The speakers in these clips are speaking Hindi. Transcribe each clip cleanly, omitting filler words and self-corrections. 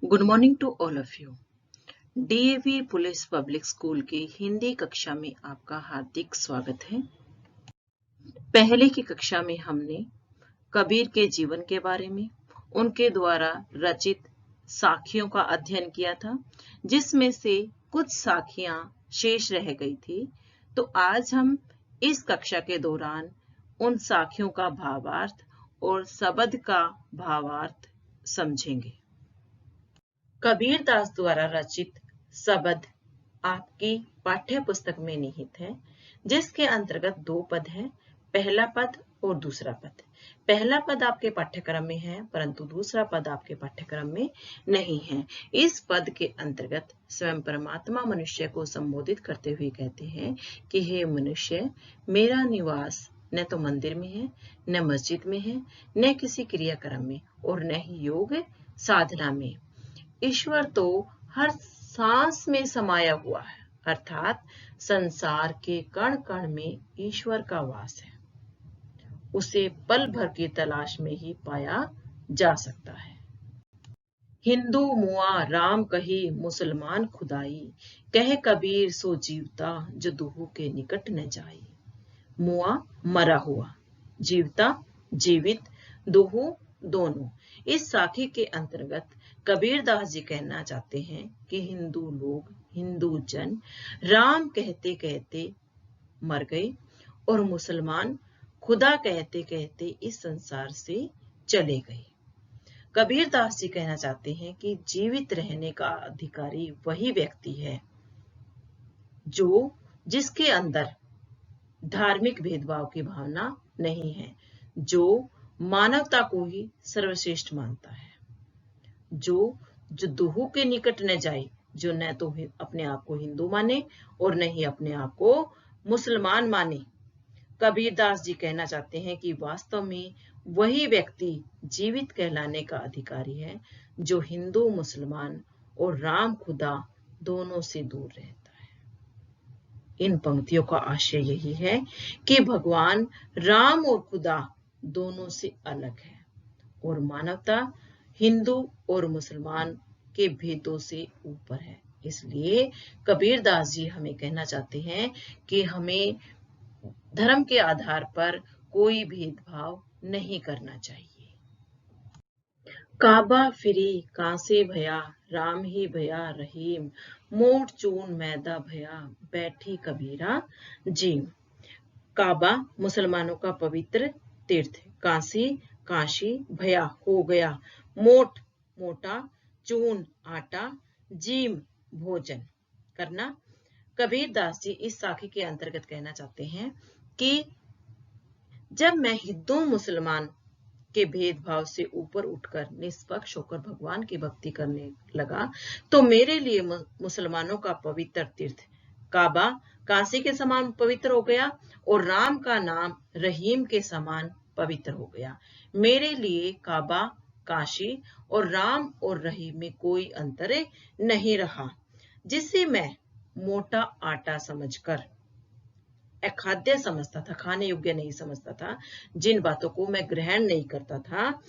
Good morning to all of you. DAV police public school की हिंदी कक्षा में आपका हार्दिक स्वागत है। पहले की कक्षा में हमने कबीर के जीवन के बारे में, उनके द्वारा रचित साखियों का अध्ययन किया था, जिसमें से कुछ साखियां शेष रह गई थी। तो आज हम इस कक्षा के दौरान उन साखियों का भावार्थ और शब्द का भावार्थ समझेंगे। कबीर दास द्वारा रचित शब्द आपकी पाठ्य पुस्तक में निहित है, जिसके अंतर्गत दो पद हैं, पहला पद और दूसरा पद। पहला पद आपके पाठ्यक्रम में है, परंतु दूसरा पद आपके पाठ्यक्रम में नहीं है। इस पद के अंतर्गत स्वयं परमात्मा मनुष्य को संबोधित करते हुए कहते हैं कि हे मनुष्य, मेरा निवास न तो मंदिर में है, न मस्जिद में है, न किसी क्रियाक्रम में और न ही योग साधना में। ईश्वर तो हर सांस में समाया हुआ है, अर्थात संसार के कण कण में ईश्वर का वास है। उसे पल भर की तलाश में ही पाया जा सकता है। हिंदू मुआ राम कही मुसलमान खुदाई, कहे कबीर सो जीवता जो दुहू के निकट न जाई। मुआ मरा हुआ, जीवता जीवित, दुहू दोनों। इस साखी के अंतर्गत कबीर दास जी कहना चाहते हैं कि हिंदू लोग, हिंदू जन राम कहते कहते मर गए और मुसलमान खुदा कहते कहते इस संसार से चले गए। कबीर दास जी कहना चाहते हैं कि जीवित रहने का अधिकारी वही व्यक्ति है जिसके अंदर धार्मिक भेदभाव की भावना नहीं है, जो मानवता को ही सर्वश्रेष्ठ मानता है, जो दुहू के निकट न जाए, जो न तो अपने आप को हिंदू माने और न ही अपने आप को मुसलमान माने। कबीर दास जी कहना चाहते हैं कि वास्तव में वही व्यक्ति जीवित कहलाने का अधिकारी है जो हिंदू, मुसलमान और राम खुदा दोनों से दूर रहता है। इन पंक्तियों का आशय यही है कि भगवान राम और खुदा दोनों से अलग है और मानवता हिंदू और मुसलमान के भेदों से ऊपर है। इसलिए कबीर दास जी हमें कहना चाहते हैं कि हमें धर्म के आधार पर कोई भेदभाव नहीं करना चाहिए। काबा फिरी कांसे भया, राम ही भया रहीम, मोट चून मैदा भया, बैठी कबीरा जीम। काबा मुसलमानों का पवित्र तीर्थ, कांसी काशी, भया हो गया, मोट मोटा, चून आटा, जीम भोजन करना। कबीर दास जी इस साखी के अंतर्गत कहना चाहते हैं कि जब मैं हिंदू मुसलमान के भेदभाव से ऊपर उठकर निष्पक्ष होकर भगवान की भक्ति करने लगा, तो मेरे लिए मुसलमानों का पवित्र तीर्थ काबा काशी के समान पवित्र हो गया और राम का नाम रहीम के समान पवित्र हो गया। मेरे लिए काबा, काशी और राम और रहीम में कोई अंतर नहीं रहा, जिसे मैं मोटा आटा समझकर अखाद्य समझता था, खाने योग्य नहीं समझता था, जिन बातों को मैं ग्रहण नहीं करता था,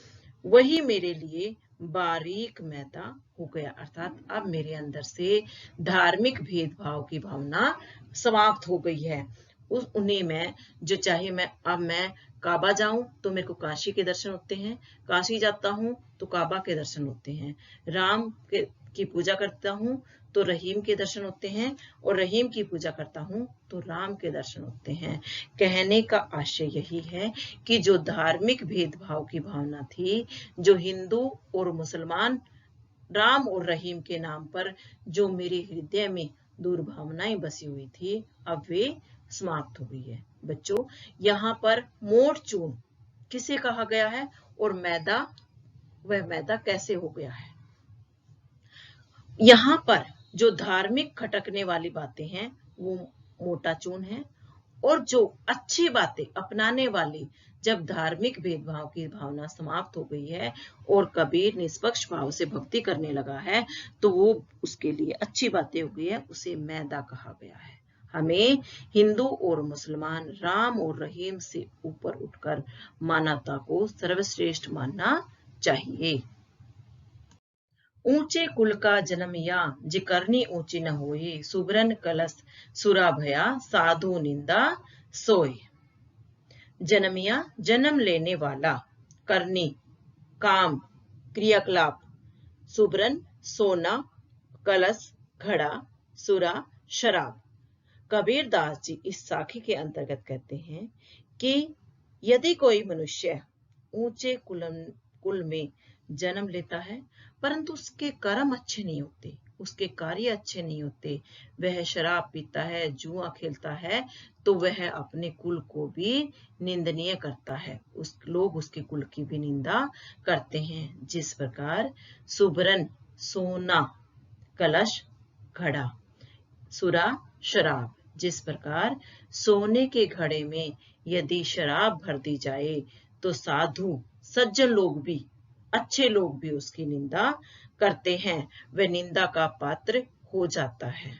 वही मेरे लिए बारीक मैदा हो गया। अर्थात अब मेरे अंदर से धार्मिक भेदभाव की भावना समाप्त हो गई है। उन्हें मैं जो चाहे मैं काबा जाऊं तो मेरे को काशी के दर्शन होते हैं, काशी जाता हूं तो काबा के दर्शन होते हैं, राम की पूजा करता हूं तो रहीम के दर्शन होते हैं और रहीम की पूजा करता हूं तो राम के दर्शन होते हैं। कहने का आशय यही है कि जो धार्मिक भेदभाव की भावना थी, जो हिंदू और मुसलमान, राम और रहीम के नाम पर जो मेरे हृदय में दुर्भावनाएं बसी हुई थी, अब वे समाप्त हो गई है। बच्चों, यहाँ पर मोट चून किसे कहा गया है और मैदा, वह मैदा कैसे हो गया है? यहाँ पर जो धार्मिक खटकने वाली बातें हैं वो मोटा चून है, और जो अच्छी बातें अपनाने वाली, जब धार्मिक भेदभाव की भावना समाप्त हो गई है और कबीर निष्पक्ष भाव से भक्ति करने लगा है, तो वो उसके लिए अच्छी बातें हो गई है, उसे मैदा कहा गया है। हमें हिंदू और मुसलमान, राम और रहीम से ऊपर उठकर मानवता को सर्वश्रेष्ठ मानना चाहिए। ऊंचे कुल का जन्मिया जिकरनी ऊंची न होए, सुबरन कलश सुरा भया साधु निंदा सोए। जन्मिया जन्म लेने वाला, करनी काम क्रियाकलाप, सुबरन सोना, कलश घड़ा, सुरा शराब। कबीर दास जी इस साखी के अंतर्गत कहते हैं कि यदि कोई मनुष्य ऊंचे कुल में जन्म लेता है परंतु उसके कर्म अच्छे नहीं होते, उसके कार्य अच्छे नहीं होते, वह शराब पीता है, जुआ खेलता है, तो वह अपने कुल को भी निंदनीय करता है, लोग उसके कुल की भी निंदा करते हैं। जिस प्रकार सुबरन सोना, कलश घड़ा, सुरा शराब, जिस प्रकार सोने के घड़े में यदि शराब भर दी जाए तो साधु सज्जन लोग भी, अच्छे लोग भी उसकी निंदा करते हैं, वह निंदा का पात्र हो जाता है।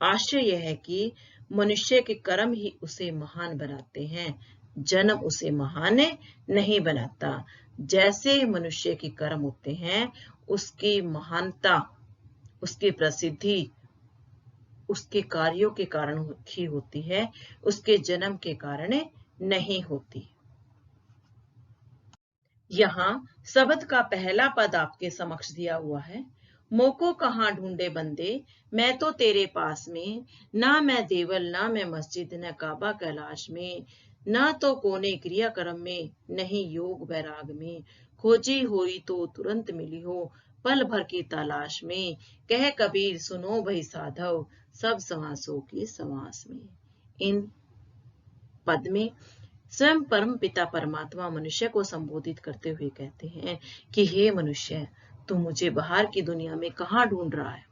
आशय यह है कि मनुष्य के कर्म ही उसे महान बनाते हैं, जन्म उसे महान नहीं बनाता। जैसे मनुष्य के कर्म होते हैं उसकी महानता, उसकी प्रसिद्धि उसके कार्यों के कारण ही होती है, उसके जन्म के कारण नहीं होती। यहाँ शब्द का पहला पद आपके समक्ष दिया हुआ है। मोको कहाँ ढूंढे बंदे, मैं तो तेरे पास में, ना मैं देवल ना मैं मस्जिद, न काबा कैलाश में, ना तो कोने क्रिया कर्म में, नहीं योग वैराग में, खोजी होई तो तुरंत मिली हो, पल भर की तलाश में, कह कबीर सुनो भई साधव, सब समासों की समास में। इन पद में स्वयं परम पिता परमात्मा मनुष्य को संबोधित करते हुए कहते हैं कि हे मनुष्य, तू मुझे बाहर की दुनिया में कहाँ ढूंढ रहा है,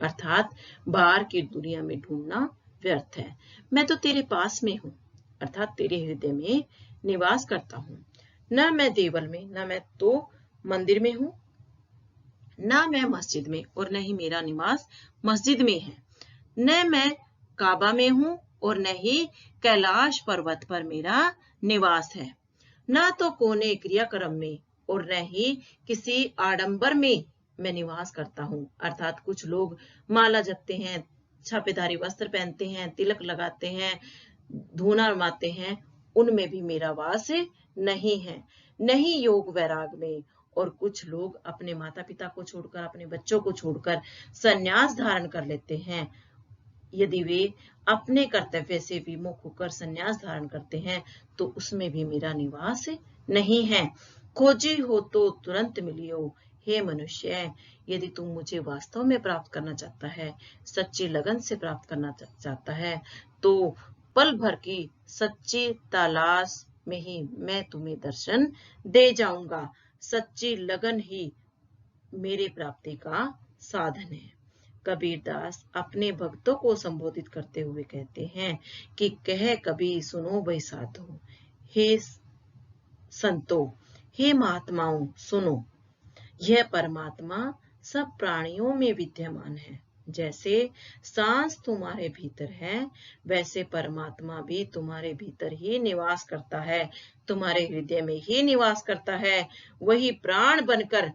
अर्थात बाहर की दुनिया में ढूंढना व्यर्थ है। मैं तो तेरे पास में हूँ, अर्थात तेरे हृदय में निवास करता हूँ। न मैं देवल में, न मैं तो मंदिर में हूँ, न मैं मस्जिद में, और न ही मेरा निवास मस्जिद में है। न मैं काबा में हूँ और न ही कैलाश पर्वत पर मेरा निवास है। न तो कोने क्रियाक्रम में और न ही किसी आडंबर में मैं निवास करता हूँ, अर्थात कुछ लोग माला जपते हैं, छापेदारी वस्त्र पहनते हैं, तिलक लगाते हैं, धूना रमाते हैं, उनमें भी मेरा वास नहीं है। नहीं योग वैराग में, और कुछ लोग अपने माता पिता को छोड़कर, अपने बच्चों को छोड़कर संन्यास धारण कर लेते हैं। यदि वे अपने कर्तव्य से विमुख होकर संन्यास धारण करते हैं तो उसमें भी मेरा निवास नहीं है। खोजी हो तो तुरंत मिलियो, हे मनुष्य, यदि तुम मुझे वास्तव में प्राप्त करना चाहता है, सच्ची लगन से प्राप्त करना चाहता है, तो पल भर की सच्ची तलाश में ही मैं तुम्हें दर्शन दे जाऊंगा। सच्ची लगन ही मेरे प्राप्ति का साधन है। कबीरदास अपने भक्तों को संबोधित करते हुए कहते हैं कि कह कबीर सुनो भई साधो, हे संतो, हे महात्माओं सुनो, यह परमात्मा सब प्राणियों में विद्यमान है। जैसे सांस तुम्हारे भीतर है वैसे परमात्मा भी तुम्हारे भीतर ही निवास करता है, तुम्हारे हृदय में ही निवास करता है। वही प्राण बनकर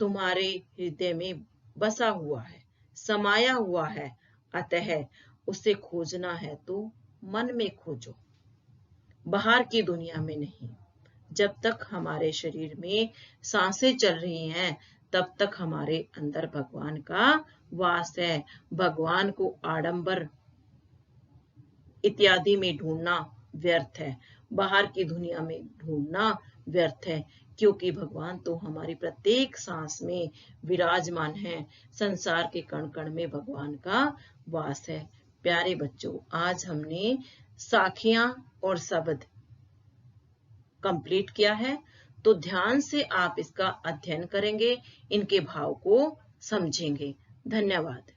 तुम्हारे हृदय में बसा हुआ है, समाया हुआ है। अतः उसे खोजना है तो मन में खोजो, बाहर की दुनिया में नहीं। जब तक हमारे शरीर में सांसें चल रही हैं तब तक हमारे अंदर भगवान का वास है। भगवान को आडंबर इत्यादि में ढूंढना व्यर्थ है, बाहर की दुनिया में ढूंढना व्यर्थ है, क्योंकि भगवान तो हमारी प्रत्येक सांस में विराजमान है। संसार के कण कण में भगवान का वास है। प्यारे बच्चों, आज हमने साखियां और शब्द कंप्लीट किया है, तो ध्यान से आप इसका अध्ययन करेंगे, इनके भाव को समझेंगे। धन्यवाद।